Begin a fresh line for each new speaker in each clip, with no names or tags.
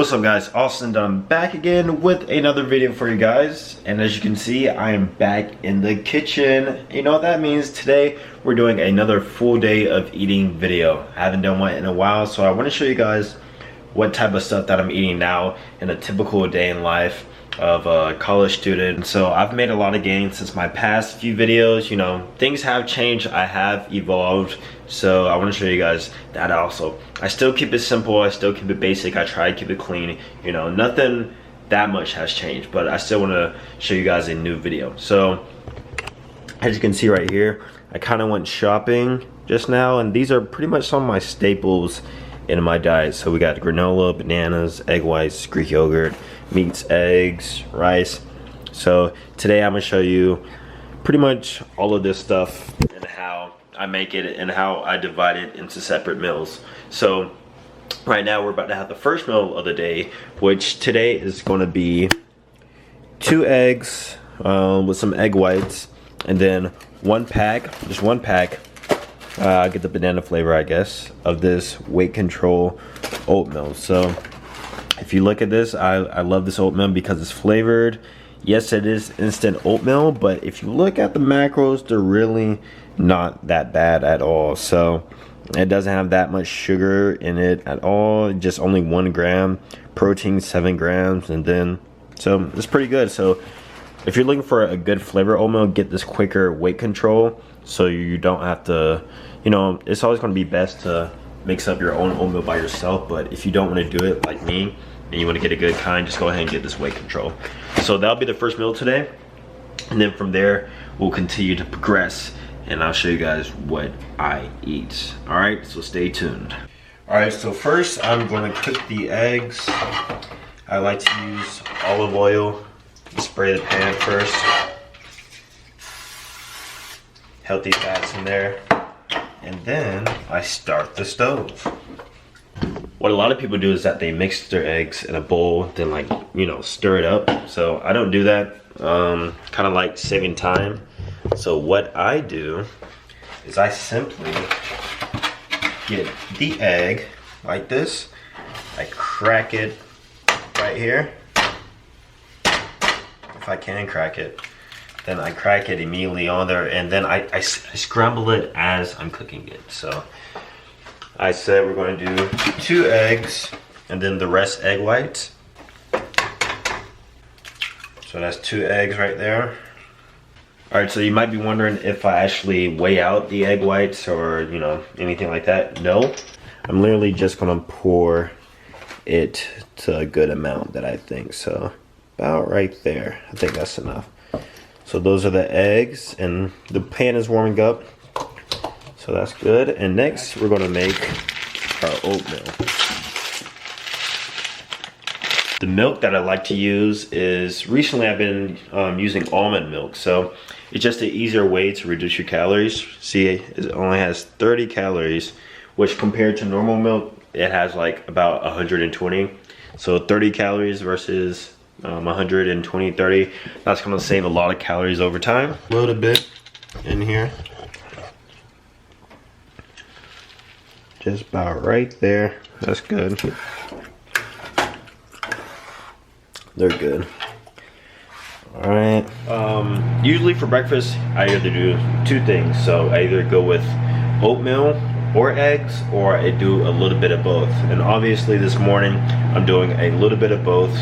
What's up guys, Austin Dunham back again with another video for you guys. And as you can see, I am back in the kitchen. You know what that means? Today we're doing another full day of eating video. I haven't done one in a while, so I want to show you guys what type of stuff that I'm eating now in a typical day in life of a college student. So I've made a lot of gains since my past few videos. You know, things have changed, I have evolved, so I want to show you guys that also. I still keep it simple, I still keep it basic, I try to keep it clean. You know, nothing that much has changed, but I still want to show you guys a new video. So as you can see right here, I kind of went shopping just now, and these are pretty much some of my staples in my diet. So we got granola, bananas, egg whites, Greek yogurt, meats, eggs, rice. So today I'm gonna show you pretty much all of this stuff and how I make it and how I divide it into separate meals. So right now we're about to have the first meal of the day, which today is going to be 2 eggs with some egg whites, and then just one pack, I'll get the banana flavor I guess, of this weight control oatmeal. So if you look at this, I love this oatmeal because it's flavored. Yes, it is instant oatmeal, but if you look at the macros, they're really not that bad at all. So it doesn't have that much sugar in it at all, just only 1 gram, protein 7 grams, and then so it's pretty good. So if you're looking for a good flavor oatmeal, get this quicker weight control so you don't have to, you know, it's always going to be best to mix up your own oatmeal by yourself, but if you don't want to do it like me and you want to get a good kind, just go ahead and get this weight control. So that'll be the first meal today, and then from there we'll continue to progress and I'll show you guys what I eat. All right, so stay tuned. All right, so first I'm going to cook the eggs. I like to use olive oil to spray the pan first. Healthy fats in there, and then I start the stove. What a lot of people do is that they mix their eggs in a bowl, then like, you know, stir it up. So I don't do that, kind of like saving time. So what I do is I simply get the egg like this. I crack it right here. If I can crack it, then I crack it immediately on there, and then I scramble it as I'm cooking it. So I said we're going to do 2 eggs and then the rest egg whites. So that's 2 eggs right there. All right, so you might be wondering if I actually weigh out the egg whites or, you know, anything like that. No, I'm literally just gonna pour it to a good amount that I think. So about right there, I think that's enough. So those are the eggs, and the pan is warming up, so that's good. And next we're gonna make our oatmeal. The milk that I like to use is, recently I've been using almond milk. So it's just an easier way to reduce your calories. See, it only has 30 calories, which compared to normal milk, it has like about 120. So 30 calories versus 120, 30. That's gonna save a lot of calories over time. Load a bit in here. Just about right there. That's good. They're good. All right. Usually for breakfast, I either do 2 things. So I either go with oatmeal or eggs, or I do a little bit of both. And obviously this morning, I'm doing a little bit of both,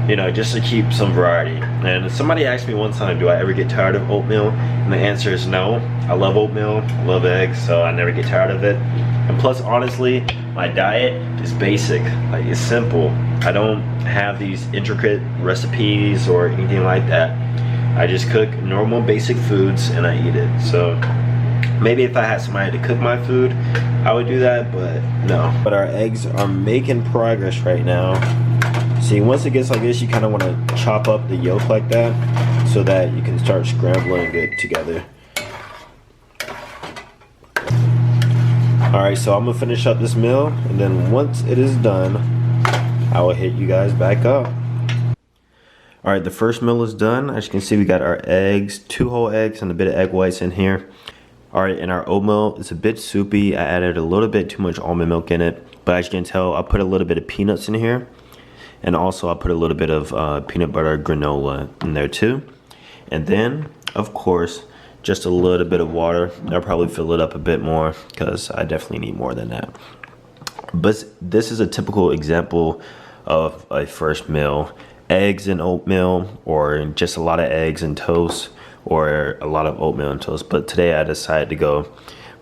you know, just to keep some variety. And somebody asked me one time, do I ever get tired of oatmeal? And the answer is no. I love oatmeal, I love eggs, so I never get tired of it. And plus, honestly, my diet is basic, like it's simple. I don't have these intricate recipes or anything like that. I just cook normal basic foods and I eat it. So maybe if I had somebody to cook my food, I would do that, but no. But our eggs are making progress right now. See, once it gets like this, you kind of want to chop up the yolk like that so that you can start scrambling it together. Alright, so I'm going to finish up this meal, and then once it is done, I will hit you guys back up. Alright, the first meal is done. As you can see, we got our eggs, 2 whole eggs and a bit of egg whites in here. Alright, and our oatmeal is a bit soupy. I added a little bit too much almond milk in it, but as you can tell, I put a little bit of peanuts in here. And also I put a little bit of peanut butter granola in there too. And then, of course, just a little bit of water. I'll probably fill it up a bit more because I definitely need more than that. But this is a typical example of a first meal. Eggs and oatmeal, or just a lot of eggs and toast, or a lot of oatmeal and toast. But today I decided to go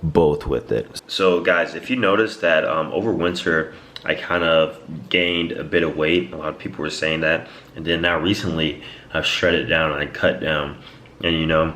both with it. So guys, if you notice that over winter, I kind of gained a bit of weight. A lot of people were saying that. And then now recently, I've shredded down and I cut down. And you know,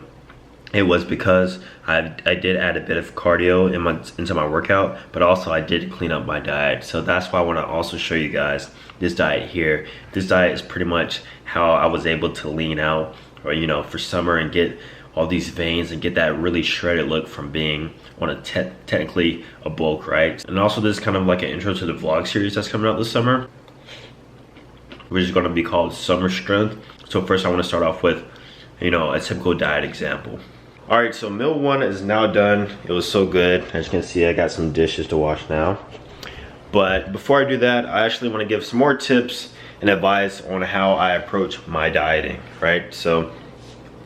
it was because I did add a bit of cardio into my workout, but also I did clean up my diet. So that's why I want to also show you guys this diet here. This diet is pretty much how I was able to lean out, or you know, for summer and get all these veins and get that really shredded look from being on a technically a bulk, right? And also this is kind of like an intro to the vlog series that's coming out this summer, which is going to be called Summer Strength. So first I want to start off with, you know, a typical diet example. All right, so meal one is now done. It was so good. As you can see, I got some dishes to wash now. But before I do that, I actually want to give some more tips and advice on how I approach my dieting, right? So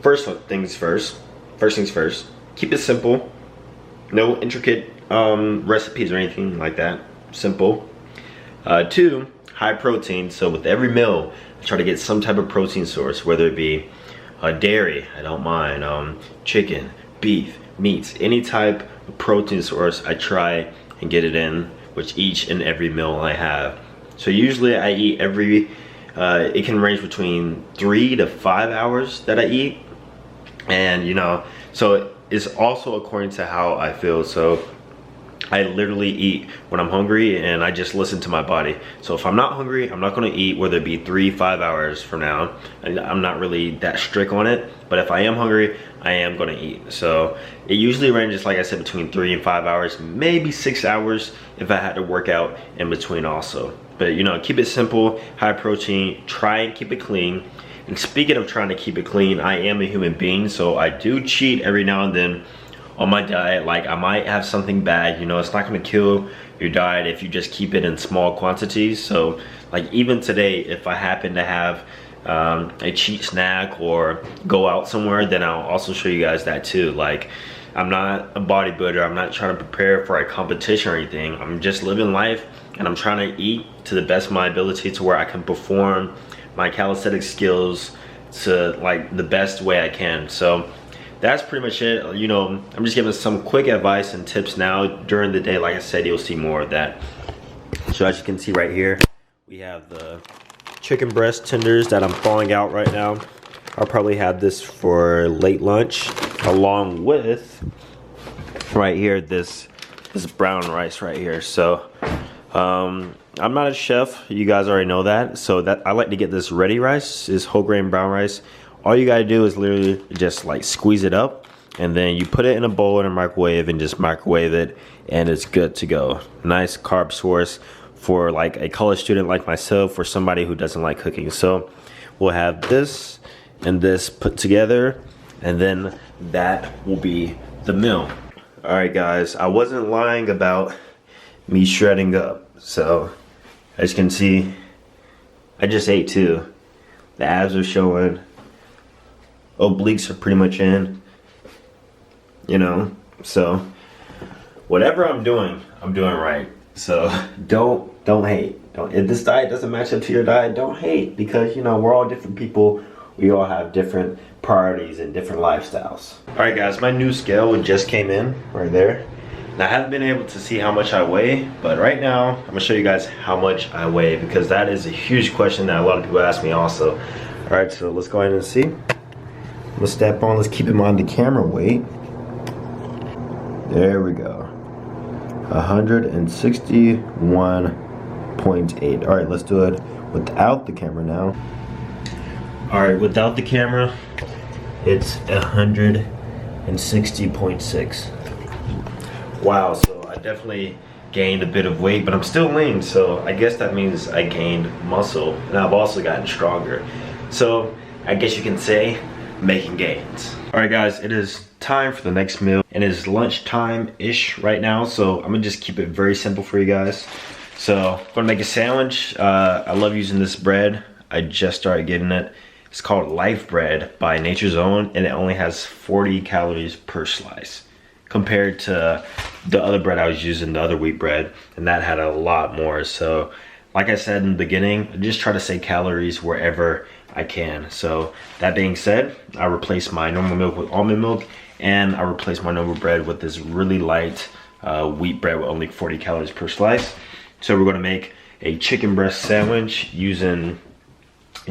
first things first, keep it simple. No intricate recipes or anything like that. Simple. Two, high protein. So with every meal, I try to get some type of protein source, whether it be dairy, I don't mind, chicken, beef, meats, any type of protein source, I try and get it in with each and every meal I have. So usually I eat it can range between 3 to 5 hours that I eat. And you know, so it's also according to how I feel. So I literally eat when I'm hungry and I just listen to my body. So if I'm not hungry, I'm not gonna eat, whether it be 3-5 hours from now. And I'm not really that strict on it, but if I am hungry, I am gonna eat. So it usually ranges, like I said, between 3 and 5 hours, maybe 6 hours if I had to work out in between also. But you know, keep it simple, high protein, try and keep it clean. And speaking of trying to keep it clean, I am a human being, so I do cheat every now and then on my diet. Like I might have something bad, you know, it's not gonna kill your diet if you just keep it in small quantities. So like even today, if I happen to have a cheat snack or go out somewhere, then I'll also show you guys that too. Like I'm not a bodybuilder, I'm not trying to prepare for a competition or anything. I'm just living life and I'm trying to eat to the best of my ability to where I can perform my calisthenics skills to like the best way I can. So that's pretty much it. You know, I'm just giving some quick advice and tips now. During the day, like I said, you'll see more of that. So as you can see right here, we have the chicken breast tenders that I'm thawing out right now. I'll probably have this for late lunch, along with right here this brown rice right here. So I'm not a chef, you guys already know that. So that I like to get this ready rice, this whole grain brown rice. All you gotta do is literally just like squeeze it up, and then you put it in a bowl in a microwave and just microwave it, and it's good to go. Nice carb source for like a college student like myself, or somebody who doesn't like cooking. So we'll have this and this put together, and then that will be the meal. All right guys, I wasn't lying about me shredding up. So as you can see, I just ate too. The abs are showing, obliques are pretty much in, you know. So whatever I'm doing right. So don't hate. If this diet doesn't match up to your diet, don't hate, because you know, we're all different people. We all have different priorities and different lifestyles. All right guys, my new scale just came in right there. Now, I haven't been able to see how much I weigh, but right now I'm gonna show you guys how much I weigh, because that is a huge question that a lot of people ask me also. All right, so let's go ahead and see. Let's step on, let's keep him on the camera weight. There we go. 161.8. All right, let's do it without the camera now. All right, without the camera, it's 160.6. Wow, so I definitely gained a bit of weight, but I'm still lean, so I guess that means I gained muscle, and I've also gotten stronger. So I guess you can say making gains. All right guys, it is time for the next meal, and it is lunchtime-ish right now, so I'm gonna just keep it very simple for you guys. So I'm gonna make a sandwich. I love using this bread. I just started getting it. It's called Life Bread by Nature's Own, and it only has 40 calories per slice compared to the other bread I was using, the other wheat bread, and that had a lot more. So like I said in the beginning, I just try to save calories wherever I can. So that being said, I replaced my normal milk with almond milk, and I replaced my normal bread with this really light wheat bread with only 40 calories per slice. So we're gonna make a chicken breast sandwich using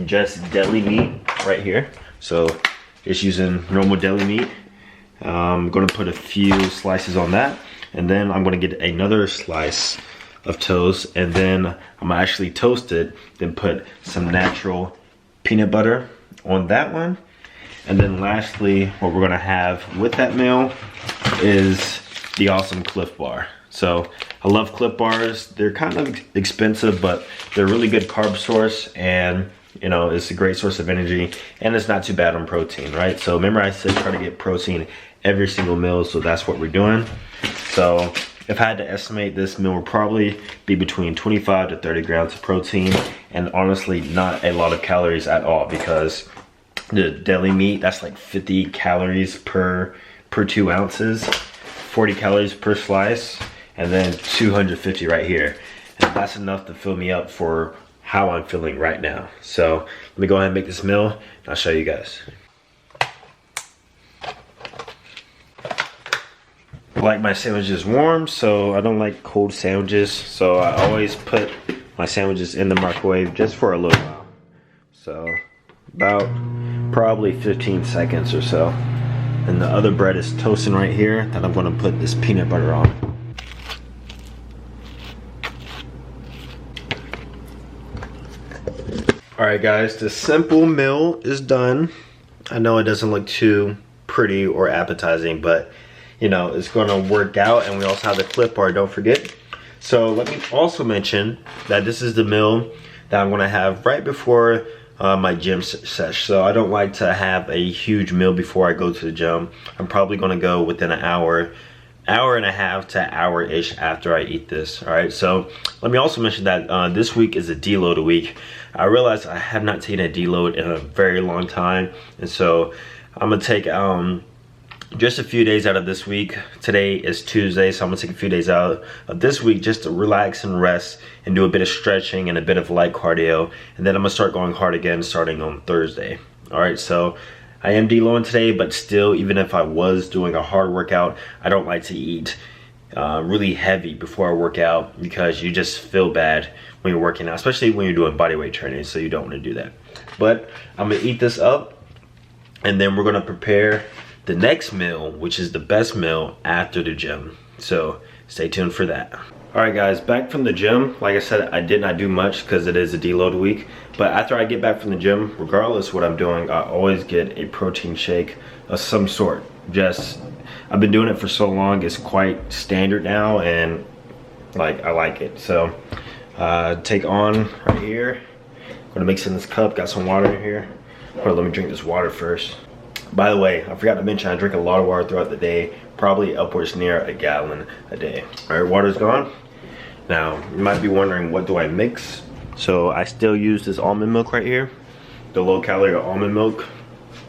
just deli meat right here. So just using normal deli meat. I'm gonna put a few slices on that, and then I'm gonna get another slice of toast, and then I'm gonna actually toast it, then put some natural peanut butter on that one. And then lastly, what we're gonna have with that meal is the awesome Cliff Bar. So I love Cliff Bars. They're kind of expensive, but they're a really good carb source, and you know, it's a great source of energy, and it's not too bad on protein, right? So remember I said try to get protein every single meal, so that's what we're doing. So if I had to estimate, this meal would probably be between 25 to 30 grams of protein, and honestly not a lot of calories at all, because the deli meat, that's like 50 calories per 2 ounces, 40 calories per slice, and then 250 right here. And that's enough to fill me up for how I'm feeling right now. So let me go ahead and make this meal, and I'll show you guys. I like my sandwiches warm, so I don't like cold sandwiches. So I always put my sandwiches in the microwave just for a little while. So about probably 15 seconds or so. And the other bread is toasting right here that I'm gonna put this peanut butter on. All right guys, the simple meal is done. I know it doesn't look too pretty or appetizing, but you know, it's gonna work out. And we also have the Cliff Bar, don't forget. So let me also mention that this is the meal that I'm gonna have right before my gym sesh. So I don't like to have a huge meal before I go to the gym. I'm probably gonna go within an hour and a half to hour-ish after I eat this. All right, so let me also mention that this week is a deload week. I realized I have not taken a deload in a very long time, and so I'm gonna take just a few days out of this week. Today is Tuesday, so I'm gonna take a few days out of this week just to relax and rest and do a bit of stretching and a bit of light cardio, and then I'm gonna start going hard again starting on Thursday. All right, so I am deloading today, but still, even if I was doing a hard workout, I don't like to eat really heavy before I work out, because you just feel bad when you're working out, especially when you're doing bodyweight training, so you don't want to do that. But I'm gonna eat this up, and then we're gonna prepare the next meal, which is the best meal after the gym. So stay tuned for that. All right guys, back from the gym. Like I said, I did not do much because it is a deload week, but after I get back from the gym, regardless of what I'm doing, I always get a protein shake of some sort. I've been doing it for so long, it's quite standard now, and like I like it. So take on right here. I'm gonna mix in this cup, got some water in here. Let me drink this water first. By the way, I forgot to mention I drink a lot of water throughout the day, probably upwards near a gallon a day. All right, water's gone. Now, you might be wondering, what do I mix? So I still use this almond milk right here, the low calorie almond milk.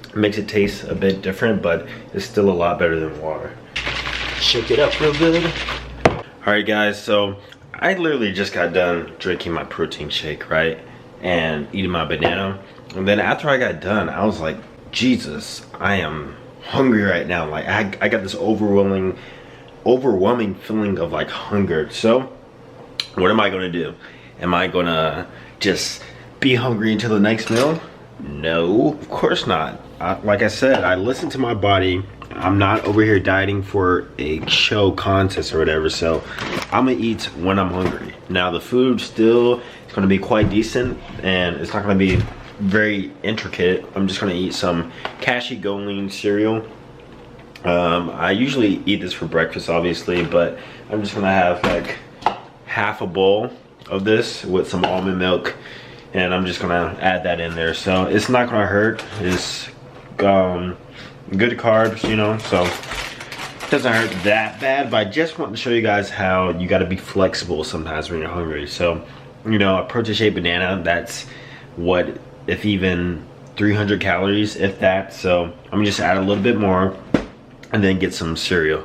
It makes it taste a bit different, but it's still a lot better than water. Shake it up real good. All right guys, so I literally just got done drinking my protein shake, right? And eating my banana. And then after I got done, I was like, Jesus, I am hungry right now. Like I got this overwhelming feeling of like hunger. So what am I gonna do? Am I gonna just be hungry until the next meal? No, of course not. Like I said, I listen to my body. I'm not over here dieting for a show contest or whatever, so I'm gonna eat when I'm hungry. Now the food still is gonna be quite decent, and it's not gonna be very intricate. I'm just gonna eat some cashew goleen cereal. I usually eat this for breakfast, obviously, but I'm just gonna have like half a bowl of this with some almond milk, and I'm just gonna add that in there. So it's not gonna hurt. It's good carbs, you know. So doesn't hurt that bad, but I just want to show you guys how you got to be flexible sometimes when you're hungry. So, you know, a protein shake banana, that's what, if even 300 calories, if that. So I'm gonna just add a little bit more and then get some cereal.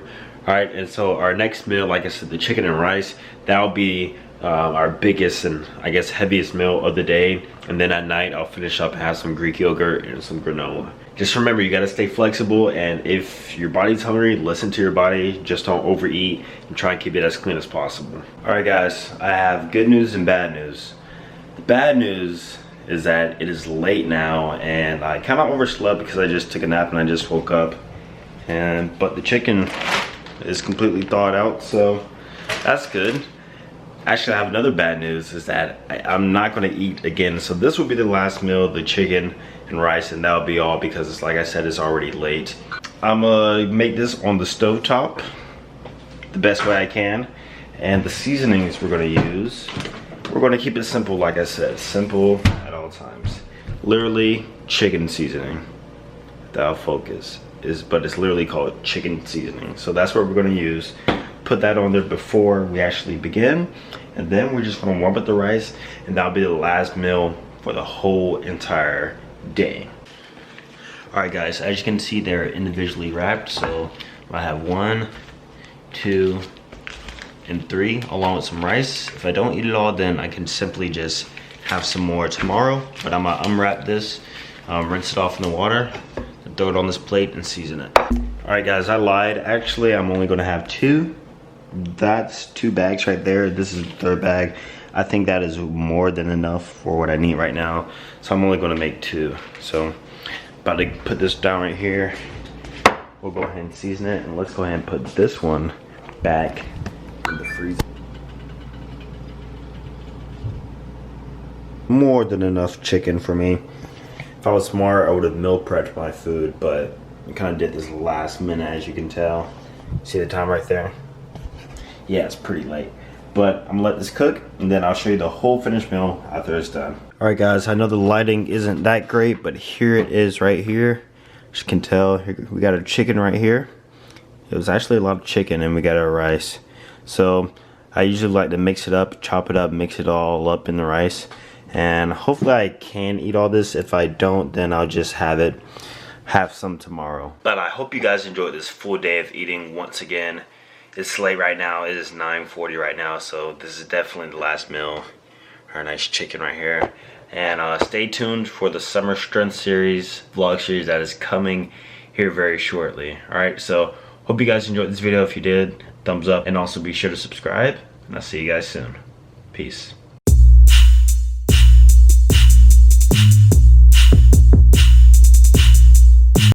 All right, and so our next meal, like I said, the chicken and rice, that'll be our biggest and I guess heaviest meal of the day. And then at night I'll finish up and have some Greek yogurt and some granola. Just remember, you gotta stay flexible, and if your body's hungry, listen to your body. Just don't overeat and try and keep it as clean as possible. All right guys, I have good news and bad news. The bad news is that it is late now and I kind of overslept because I just took a nap and I just woke up. But the chicken is completely thawed out, so that's good. Actually, I have another bad news, is that I'm not gonna eat again. So this will be the last meal, the chicken and rice, and that'll be all because it's, like I said, it's already late. I'm gonna make this on the stovetop the best way I can. And the seasonings we're gonna use, we're gonna keep it simple, like I said, simple at all times. Literally chicken seasoning. That'll focus. But it's literally called chicken seasoning. So that's what we're gonna use. Put that on there before we actually begin, and then we're just gonna warm up the rice, and that'll be the last meal for the whole entire day. All right guys, as you can see, they're individually wrapped. So I have 1, 2, and 3 along with some rice. If I don't eat it all, then I can simply just have some more tomorrow. But I'm gonna unwrap this, rinse it off in the water, and throw it on this plate and season it. All right guys, I lied. Actually, I'm only gonna have 2. That's 2 bags right there. This is the 3rd bag. I think that is more than enough for what I need right now. So I'm only gonna make 2. So about to put this down right here. We'll go ahead and season it, and let's go ahead and put this one back in the freezer. More than enough chicken for me. If I was smart, I would have meal prepped my food, but I kind of did this last minute, as you can tell. See the time right there? Yeah, it's pretty late. But I'm gonna let this cook, and then I'll show you the whole finished meal after it's done. All right guys, I know the lighting isn't that great, but here it is right here. As you can tell, we got our chicken right here. It was actually a lot of chicken, and we got our rice. So I usually like to mix it up, chop it up, mix it all up in the rice. And hopefully I can eat all this. If I don't, then I'll just have some tomorrow. But I hope you guys enjoyed this full day of eating once again. It's late right now. It is 9:40 right now, so this is definitely the last meal. Our nice chicken right here. And stay tuned for the Summer Strength series, vlog series that is coming here very shortly. Alright, so hope you guys enjoyed this video. If you did, thumbs up, and also be sure to subscribe. And I'll see you guys soon. Peace.